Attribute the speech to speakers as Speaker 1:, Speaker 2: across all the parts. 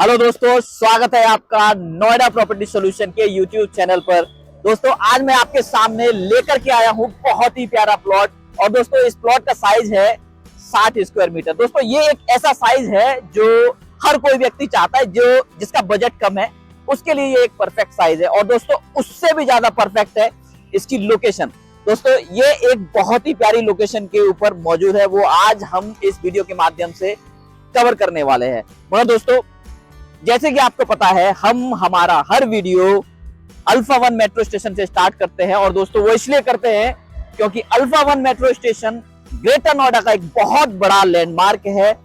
Speaker 1: Hello दोस्तों, स्वागत है आपका नोएडा प्रॉपर्टी सॉल्यूशन के यूट्यूब चैनल पर। दोस्तों आज मैं आपके सामने लेकर के आया हूं बहुत ही प्यारा प्लॉट। और दोस्तों इस प्लॉट का साइज है 60 स्क्वायर मीटर। दोस्तों ये एक ऐसा साइज है जो हर कोई व्यक्ति चाहता है, जो जिसका बजट कम है उसके लिए ये एक परफेक्ट साइज है। और दोस्तों उससे भी ज्यादा परफेक्ट है इसकी लोकेशन। दोस्तों ये एक बहुत ही प्यारी लोकेशन के ऊपर मौजूद है, वो आज हम इस वीडियो के माध्यम से कवर करने वाले हैं। मगर दोस्तों जैसे कि आपको पता है, हम हमारा हर वीडियो अल्फा 1 मेट्रो स्टेशन से स्टार्ट करते हैं। और दोस्तों वो इसलिए करते हैं क्योंकि alpha 1 metro station greater Noida का एक बहुत बड़ा लैंडमार्क है,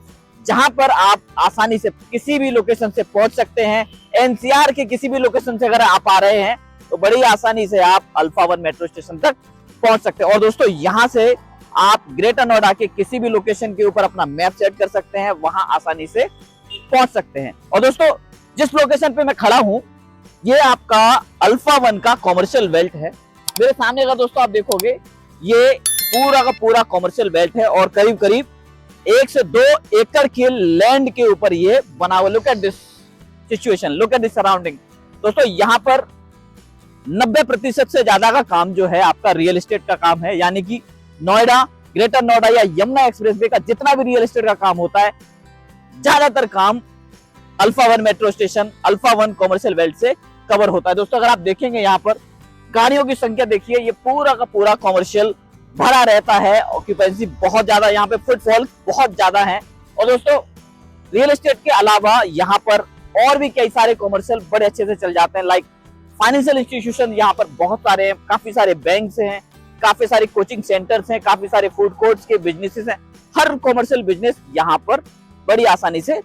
Speaker 1: जहां पर आप आसानी से किसी भी लोकेशन से पहुंच सकते हैं। एनसीआर के किसी भी लोकेशन से अगर आप आ रहे हैं तो बड़ी आसानी से आप अल्फा 1 मेट्रो स्टेशन तक पहुंच सकते हैं। और दोस्तों यहां से आप ग्रेटर नोएडा के किसी भी लोकेशन के ऊपर अपना मैप सेट कर सकते हैं, वहां आसानी से पहुंच सकते हैं। और दोस्तों जिस लोकेशन पे मैं खड़ा हूं ये आपका अल्फा 1 का कॉमर्शियल बेल्ट है। मेरे सामने का दोस्तों आप देखोगे ये पूरा का पूरा कॉमर्शियल बेल्ट है और करीब करीब 1 से 2 एकड़ के लैंड के ऊपर ये बना हुआ। Look at this situation, look at this surrounding. दोस्तों यहाँ पर 90% से ज्यादा का काम जो है आपका रियल एस्टेट का काम है, यानी कि नोएडा, ग्रेटर नोएडा या यमुना एक्सप्रेसवे का जितना भी रियल एस्टेट का काम होता है, ज्यादातर काम alpha 1 metro station, alpha 1 commercial belt से कवर होता है। दोस्तों अगर आप देखेंगे यहाँ पर गाड़ियों की संख्या देखिए, ये पूरा का पूरा कॉमर्शियल भरा रहता है। ऑक्यूपेंसी बहुत ज्यादा, यहाँ पे फुटफॉल बहुत ज्यादा है। और दोस्तों रियल एस्टेट के अलावा यहाँ पर और भी कई सारे कॉमर्शियल बड़े अच्छे से चल जाते हैं। लाइक फाइनेंशियल इंस्टीट्यूशन यहाँ पर बहुत सारे हैं, काफी सारे बैंक हैं, काफी सारे कोचिंग सेंटर्स हैं, काफी सारे फूड कोर्ट्स के बिजनेसेस हैं। हर कॉमर्शियल बिजनेस यहाँ पर बड़ी आसानी से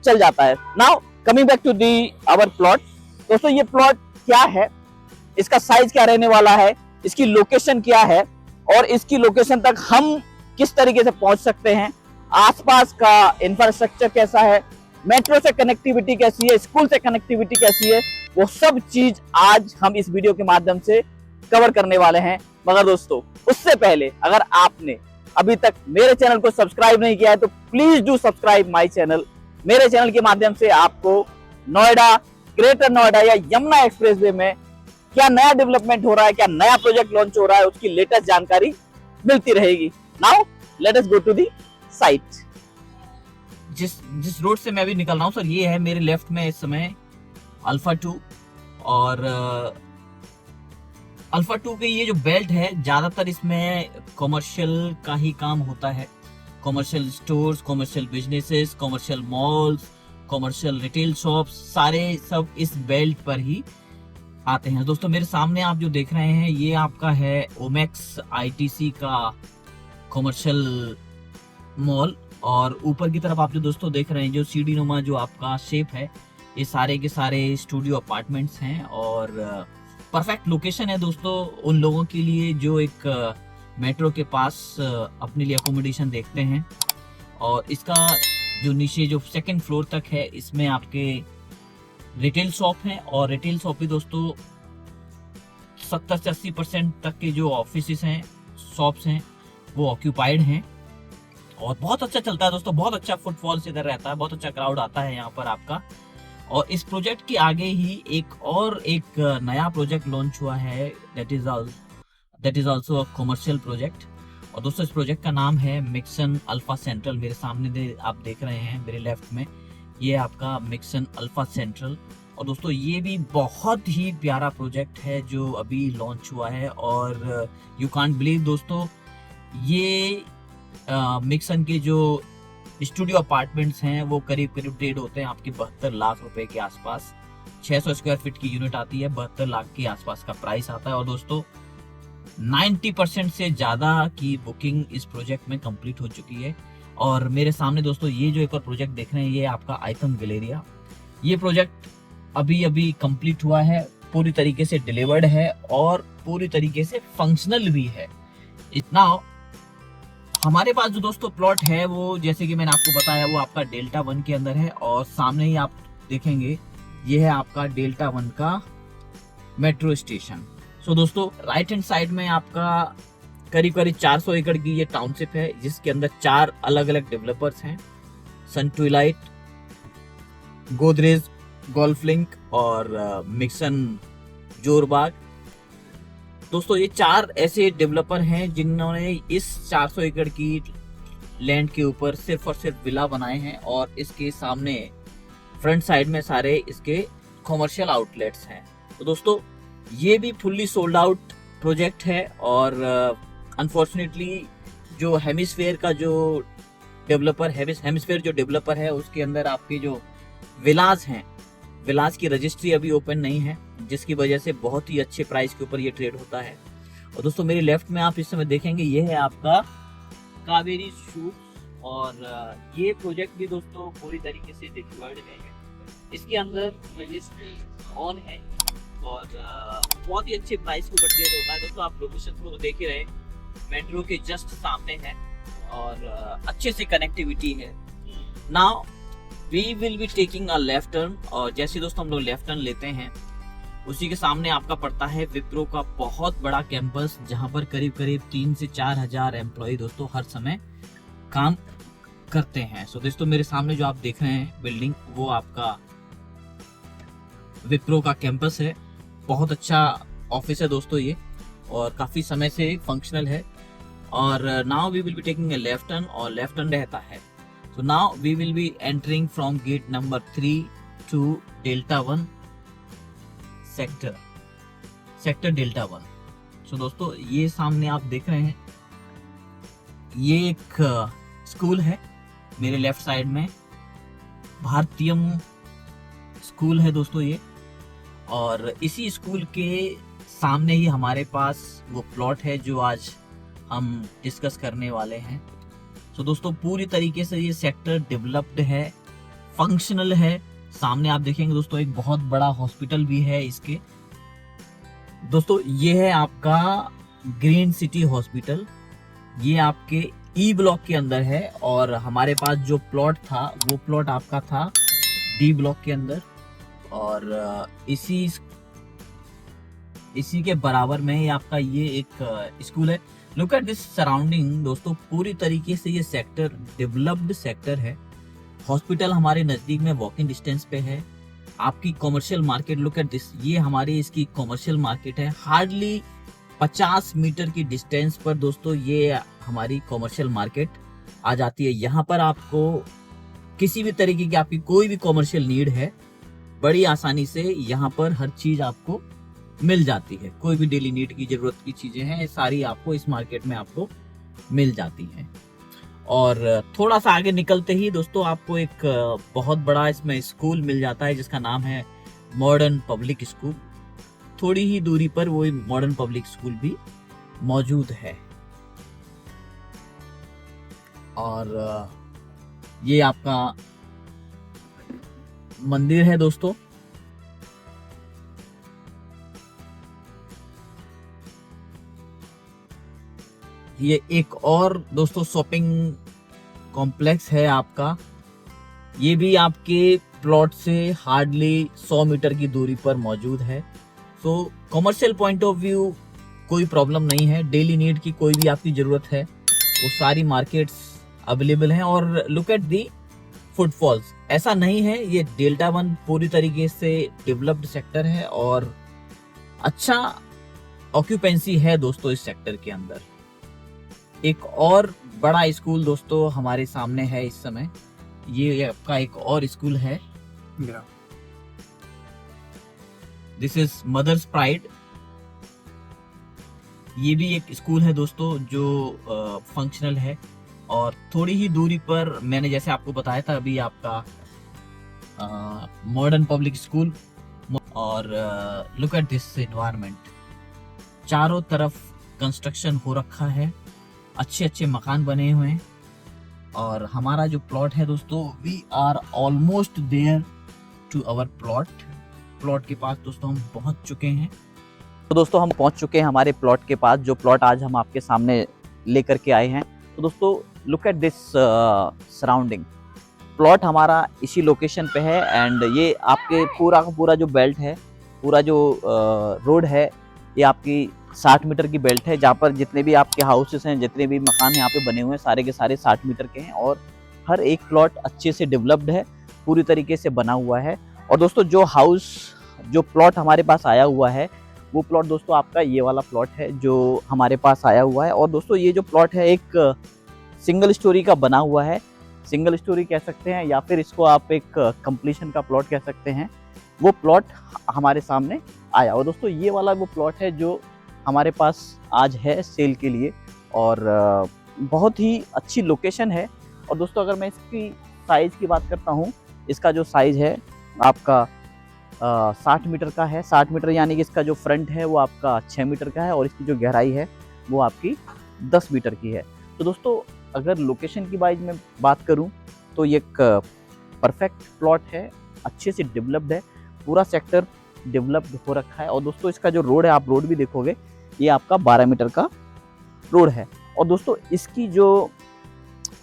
Speaker 1: चल जाता है। Now coming back to the our plot. दोस्तों ये प्लॉट क्या है, इसका साइज क्या रहने वाला है, इसकी लोकेशन क्या है और इसकी लोकेशन तक हम किस तरीके से पहुंच सकते हैं, आसपास का इंफ्रास्ट्रक्चर कैसा है, मेट्रो से कनेक्टिविटी कैसी है, स्कूल से कनेक्टिविटी कैसी है, वो सब चीज आज हम इस वीडियो के माध्यम से कवर करने वाले हैं। मगर दोस्तों उससे पहले अगर आपने अभी तक मेरे चैनल को सब्सक्राइब नहीं किया है तो please do subscribe my channel. मेरे चैनल के माध्यम से आपको नोएडा, ग्रेटर नोएडा या यमुना एक्सप्रेसवे में क्या नया डेवलपमेंट हो रहा है, क्या नया प्रोजेक्ट लॉन्च हो रहा है, उसकी लेटेस्ट जानकारी मिलती रहेगी। Now let us go to the site. जिस रोड से मैं अभी निकल रहा हूँ सर, ये है मेरे लेफ्ट में इस समय अल्फा 2। और अल्फा 2 के ये जो बेल्ट है, ज्यादातर इसमें कॉमर्शियल का ही काम होता है। Commercial stores, commercial businesses, commercial malls, commercial retail shops, सारे सब इस बेल्ट पर ही आते हैं। दोस्तों मेरे सामने आप जो देख रहे हैं ये आपका है ओमेक्स आईटीसी का कॉमर्शियल मॉल। और ऊपर की तरफ आप जो दोस्तों देख रहे हैं जो सीढ़ी नुमा जो आपका शेप है, ये सारे के सारे स्टूडियो अपार्टमेंट्स हैं। और परफेक्ट लोकेशन है दोस्तों उन लोगों के लिए जो एक मेट्रो के पास अपने लिए अकोमोडेशन देखते हैं। और इसका जो नीचे जो सेकंड फ्लोर तक है, इसमें आपके रिटेल शॉप हैं। और रिटेल शॉप भी दोस्तों 70 से 80% तक के जो ऑफिसेस हैं, शॉप्स हैं, वो ऑक्यूपाइड हैं। और बहुत अच्छा चलता है दोस्तों, बहुत अच्छा फुटफॉल इधर रहता है, बहुत अच्छा क्राउड आता है यहाँ पर आपका। और इस प्रोजेक्ट के आगे ही एक नया प्रोजेक्ट लॉन्च हुआ है, that is also a commercial project. और दोस्तों इस प्रोजेक्ट का नाम है मिक्सन अल्फा सेंट्रल। मेरे सामने आप देख रहे हैं मेरे लेफ्ट में, ये आपका मिक्सन अल्फा सेंट्रल। और दोस्तों ये भी बहुत ही प्यारा प्रोजेक्ट है जो अभी लॉन्च हुआ है। और यू कांट बिलीव दोस्तों, ये मिक्सन के जो स्टूडियो अपार्टमेंट्स हैं वो करीब करीब ट्रेड होते हैं आपके 72 लाख रुपए के आसपास। 600 स्क्वायर फीट की यूनिट आती है, 72 लाख के आसपास का प्राइस आता है। और दोस्तों 90% से ज्यादा की बुकिंग इस प्रोजेक्ट में कंप्लीट हो चुकी है। और मेरे सामने दोस्तों ये जो एक और प्रोजेक्ट देख रहे हैं, ये आपका आइकन गैलेरिया। ये प्रोजेक्ट अभी अभी कंप्लीट हुआ है, पूरी तरीके से डिलीवर्ड है और पूरी तरीके से फंक्शनल भी है। इतना हमारे पास जो दोस्तों प्लॉट है वो जैसे कि मैंने आपको बताया वो आपका डेल्टा 1 के अंदर है। और सामने ही आप देखेंगे ये है आपका डेल्टा 1 का मेट्रो स्टेशन। सो दोस्तों राइट हैंड साइड में आपका करीब करीब 400 एकड़ की ये टाउनशिप है, जिसके अंदर 4 अलग अलग डेवलपर्स हैं। सन ट्विलाइट, गोदरेज गोल्फ लिंक और मिक्सन जोरबाग। दोस्तों ये 4 ऐसे डेवलपर हैं जिन्होंने इस 400 एकड़ की लैंड के ऊपर सिर्फ और सिर्फ विला बनाए हैं और इसके सामने फ्रंट साइड में सारे इसके कॉमर्शियल आउटलेट्स हैं। तो दोस्तों ये भी फुल्ली सोल्ड आउट प्रोजेक्ट है और अनफॉर्चुनेटली जो हेमिस्फेयर का जो डेवलपर हेमिस्फेयर जो डेवलपर है उसके अंदर आपके जो विलास हैं, विलास की रजिस्ट्री अभी ओपन नहीं है, जिसकी वजह से बहुत ही अच्छे प्राइस के ऊपर ये ट्रेड होता है। और दोस्तों मेरे लेफ्ट में आप इस समय देखेंगे ये है आपका कावेरी शूट्स और ये प्रोजेक्ट भी दोस्तों पूरी तरीके से डिप्लॉयड है। इसके अंदर रजिस्ट्री ऑन है और बहुत ही अच्छे प्राइस के ऊपर ट्रेड होता है। दोस्तों आप लोकेशन को देख ही रहे, मेट्रो के जस्ट सामने है और अच्छे से कनेक्टिविटी है। Now we will be taking a left turn और जैसे दोस्तों हम लोग लेफ्ट टर्न लेते हैं उसी के सामने आपका पड़ता है विप्रो का बहुत बड़ा कैंपस, जहां पर करीब करीब 3 से 4 हजार एम्प्लॉय दोस्तों हर समय काम करते हैं। सो दोस्तों मेरे सामने जो आप देख रहे हैं बिल्डिंग वो आपका विप्रो का कैंपस है। बहुत अच्छा ऑफिस है दोस्तों ये और काफी समय से फंक्शनल है। और now we will be taking a left turn और लेफ्ट टर्न रहता है। So now we will be entering from gate number 3 to Delta 1 sector Delta 1। So दोस्तों ये सामने आप देख रहे हैं ये एक स्कूल है मेरे लेफ्ट साइड में, भारतीयम स्कूल है दोस्तों ये। और इसी स्कूल के सामने ही हमारे पास वो प्लॉट है जो आज हम डिस्कस करने वाले हैं। तो दोस्तों पूरी तरीके से ये सेक्टर डेवलप्ड है, फंक्शनल है। सामने आप देखेंगे दोस्तों एक बहुत बड़ा हॉस्पिटल भी है इसके। दोस्तों ये है आपका ग्रीन सिटी हॉस्पिटल, ये आपके ई ब्लॉक के अंदर है और हमारे पास जो प्लॉट था वो प्लॉट आपका था डी ब्लॉक के अंदर और इसी के बराबर में ही आपका ये एक स्कूल है। लुक एट दिस सराउंडिंग दोस्तों, पूरी तरीके से ये सेक्टर डेवलप्ड सेक्टर है। हॉस्पिटल हमारे नजदीक में वॉकिंग डिस्टेंस पे है। आपकी commercial market, look at this, ये हमारी इसकी कॉमर्शियल मार्केट है। हार्डली 50 मीटर की डिस्टेंस पर दोस्तों ये हमारी कॉमर्शियल मार्केट आ जाती है। यहाँ पर आपको किसी भी तरीके की आपकी कोई भी कॉमर्शियल नीड है, बड़ी आसानी से यहाँ पर हर चीज आपको मिल जाती है। कोई भी डेली नीड की जरूरत की चीजें हैं सारी आपको इस मार्केट में आपको मिल जाती हैं। और थोड़ा सा आगे निकलते ही दोस्तों आपको एक बहुत बड़ा इसमें स्कूल मिल जाता है जिसका नाम है मॉडर्न पब्लिक स्कूल। थोड़ी ही दूरी पर वो मॉडर्न पब्लिक स्कूल भी मौजूद है। और ये आपका मंदिर है दोस्तों। ये एक और दोस्तों शॉपिंग कॉम्प्लेक्स है आपका, ये भी आपके प्लॉट से हार्डली 100 मीटर की दूरी पर मौजूद है। सो कॉमर्शियल पॉइंट ऑफ व्यू कोई प्रॉब्लम नहीं है। डेली नीड की कोई भी आपकी जरूरत है वो सारी मार्केट्स अवेलेबल हैं। और लुक एट दी फुटफॉल्स, ऐसा नहीं है, ये डेल्टा 1 पूरी तरीके से डेवलप्ड सेक्टर है और अच्छा ऑक्यूपेंसी है दोस्तों इस सेक्टर के अंदर। एक और बड़ा स्कूल दोस्तों हमारे सामने है इस समय, ये आपका एक और स्कूल है, दिस इज मदर्स प्राइड। ये भी एक स्कूल है दोस्तों जो फंक्शनल है। और थोड़ी ही दूरी पर मैंने जैसे आपको बताया था अभी आपका मॉडर्न पब्लिक स्कूल। और लुक एट दिस एनवायरनमेंट, चारों तरफ कंस्ट्रक्शन हो रखा है, अच्छे अच्छे मकान बने हुए हैं। और हमारा जो प्लॉट है दोस्तों, we are almost there to our plot के पास दोस्तों हम पहुंच चुके हैं। तो दोस्तों हम पहुंच चुके हैं हमारे प्लॉट के पास, जो प्लॉट आज हम आपके सामने लेकर के आए हैं। तो दोस्तों look at this surrounding, plot हमारा इसी लोकेशन पे है। एंड ये आपके पूरा का पूरा जो बेल्ट है, पूरा जो रोड है, ये आपकी 60 मीटर की बेल्ट है, जहाँ पर जितने भी आपके हाउसेस हैं, जितने भी मकान यहाँ पे बने हुए हैं, सारे के सारे 60 मीटर के हैं। और हर एक प्लॉट अच्छे से डेवलप्ड है, पूरी तरीके से बना हुआ है। और दोस्तों जो प्लॉट हमारे पास आया हुआ है वो प्लॉट दोस्तों आपका ये वाला प्लॉट है जो हमारे पास आया हुआ है। और दोस्तों ये जो प्लॉट है एक सिंगल स्टोरी का बना हुआ है, सिंगल स्टोरी कह सकते हैं या फिर इसको आप एक कंप्लीशन का प्लॉट कह सकते हैं। वो प्लॉट हमारे सामने आया। और दोस्तों ये वाला वो प्लॉट है जो हमारे पास आज है सेल के लिए, और बहुत ही अच्छी लोकेशन है। और दोस्तों अगर मैं इसकी साइज़ की बात करता हूँ, इसका जो साइज़ है आपका 60 मीटर का है। 60 मीटर यानी कि इसका जो फ्रंट है वो आपका 6 मीटर का है और इसकी जो गहराई है वो आपकी 10 मीटर की है। तो दोस्तों अगर लोकेशन की वाइज में बात करूं तो ये एक परफेक्ट प्लॉट है, अच्छे से डेवलप्ड है, पूरा सेक्टर डेवलप्ड हो रखा है। और दोस्तों इसका जो रोड है, आप रोड भी देखोगे, ये आपका 12 मीटर का रोड है। और दोस्तों इसकी जो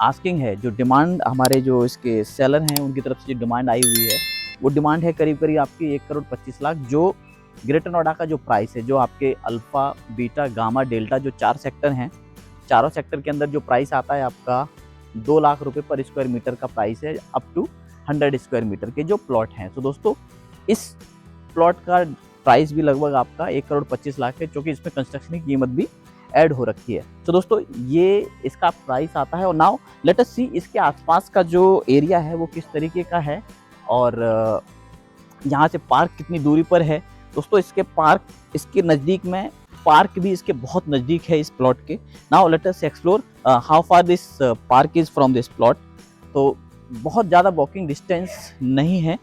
Speaker 1: आस्किंग है, जो डिमांड हमारे जो इसके सेलर हैं उनकी तरफ से जो डिमांड आई हुई है वो डिमांड है करीब करीब आपकी 1,25,00,000, जो ग्रेटर नोएडा का जो प्राइस है, जो आपके अल्फा, बीटा, गामा, डेल्टा जो 4 सेक्टर हैं, चारों सेक्टर के अंदर जो प्राइस आता है आपका 2 लाख रुपए पर स्क्वायर मीटर का प्राइस है, अप टू 100 स्क्वायर मीटर के जो प्लॉट हैं। तो दोस्तों इस प्लॉट का प्राइस भी लगभग आपका 1,25,00,000 है, क्योंकि इसमें कंस्ट्रक्शन की कीमत भी ऐड हो रखी है। तो दोस्तों ये इसका प्राइस आता है। और नाउ लेट अस सी इसके आसपास का जो एरिया है वो किस तरीके का है और यहाँ से पार्क कितनी दूरी पर है। दोस्तों इसके नज़दीक में पार्क भी इसके बहुत नज़दीक है इस प्लॉट के। Now let us explore how far this park is from this plot. तो बहुत ज़्यादा वॉकिंग डिस्टेंस नहीं है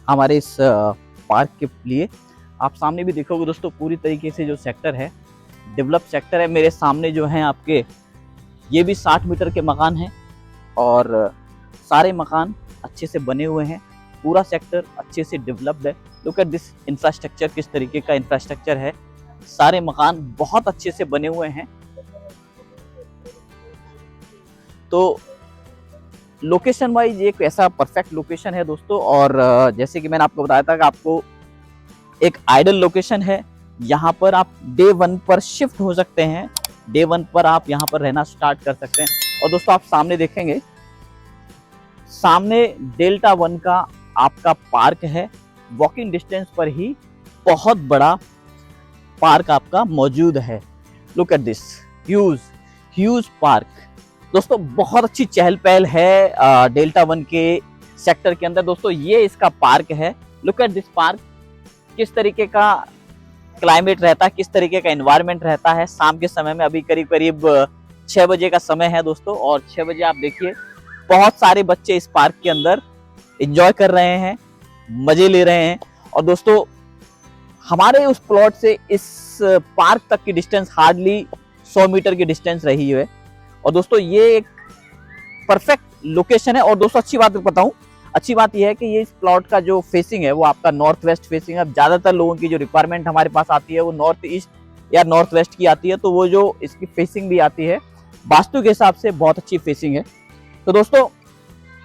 Speaker 1: हमारे इस पार्क के लिए। आप सामने भी देखोगे दोस्तों, पूरी तरीके से जो सेक्टर है डेवलप सेक्टर है। मेरे सामने जो हैं आपके ये भी 60 मीटर के मकान हैं और सारे मकान अच्छे से बने हुए हैं, पूरा सेक्टर अच्छे से डेवलप्ड है। लुक एट दिस इंफ्रास्ट्रक्चर, किस तरीके का इंफ्रास्ट्रक्चर है, सारे मकान बहुत अच्छे से बने हुए हैं। तो लोकेशन वाइज एक ऐसा परफेक्ट लोकेशन है दोस्तों। और जैसे कि मैंने आपको बताया था कि आपको एक आइडल लोकेशन है, यहाँ पर आप डे 1 पर शिफ्ट हो सकते हैं, डे 1 पर आप यहाँ पर रहना स्टार्ट कर सकते हैं। और दोस्तों आप सामने देखेंगे, सामने डेल्टा 1 का आपका पार्क है, वॉकिंग डिस्टेंस पर ही बहुत बड़ा पार्क आपका मौजूद है। Look at this huge park. दोस्तों बहुत अच्छी चहल पहल है डेल्टा 1 के सेक्टर के अंदर। दोस्तों ये इसका पार्क है। लुक एट दिस पार्क, किस तरीके का क्लाइमेट रहता है, किस तरीके का एनवायरनमेंट रहता है शाम के समय में। अभी करीब करीब 6 बजे का समय है दोस्तों, और 6 बजे आप देखिए बहुत सारे बच्चे इस पार्क के अंदर एंजॉय कर रहे हैं, मजे ले रहे हैं। और दोस्तों हमारे उस प्लॉट से इस पार्क तक की डिस्टेंस हार्डली 100 मीटर की डिस्टेंस रही है। और दोस्तों ये एक परफेक्ट लोकेशन है। और दोस्तों अच्छी बात बताऊं, अच्छी बात यह है कि ये इस प्लॉट का जो फेसिंग है वो आपका नॉर्थ वेस्ट फेसिंग है। अब ज्यादातर लोगों की जो रिक्वायरमेंट हमारे पास आती है वो नॉर्थ ईस्ट या नॉर्थ वेस्ट की आती है, तो वो जो इसकी फेसिंग भी आती है वास्तु के हिसाब से बहुत अच्छी फेसिंग है। तो दोस्तों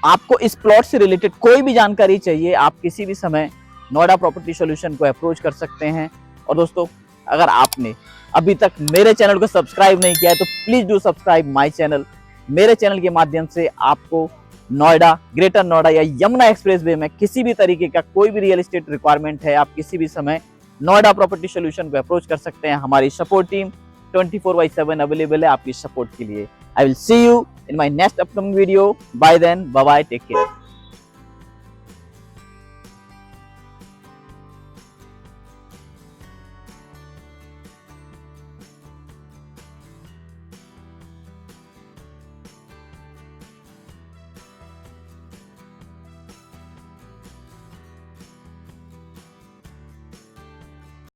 Speaker 1: आपको इस प्लॉट से रिलेटेड कोई भी जानकारी चाहिए, आप किसी भी समय नोएडा प्रॉपर्टी सॉल्यूशन को अप्रोच कर सकते हैं। और दोस्तों अगर आपने अभी तक मेरे चैनल को सब्सक्राइब नहीं किया है तो please do subscribe my channel. मेरे चैनल के माध्यम से आपको नोएडा, ग्रेटर नोएडा या यमुना एक्सप्रेसवे में किसी भी तरीके का कोई भी रियल एस्टेट रिक्वायरमेंट है, आप किसी भी समय नोएडा प्रॉपर्टी सॉल्यूशन को अप्रोच कर सकते हैं। हमारी सपोर्ट टीम 24/7 अवेलेबल है आपकी सपोर्ट के लिए। I will see you in my next upcoming video. Bye then. Bye bye. Take care.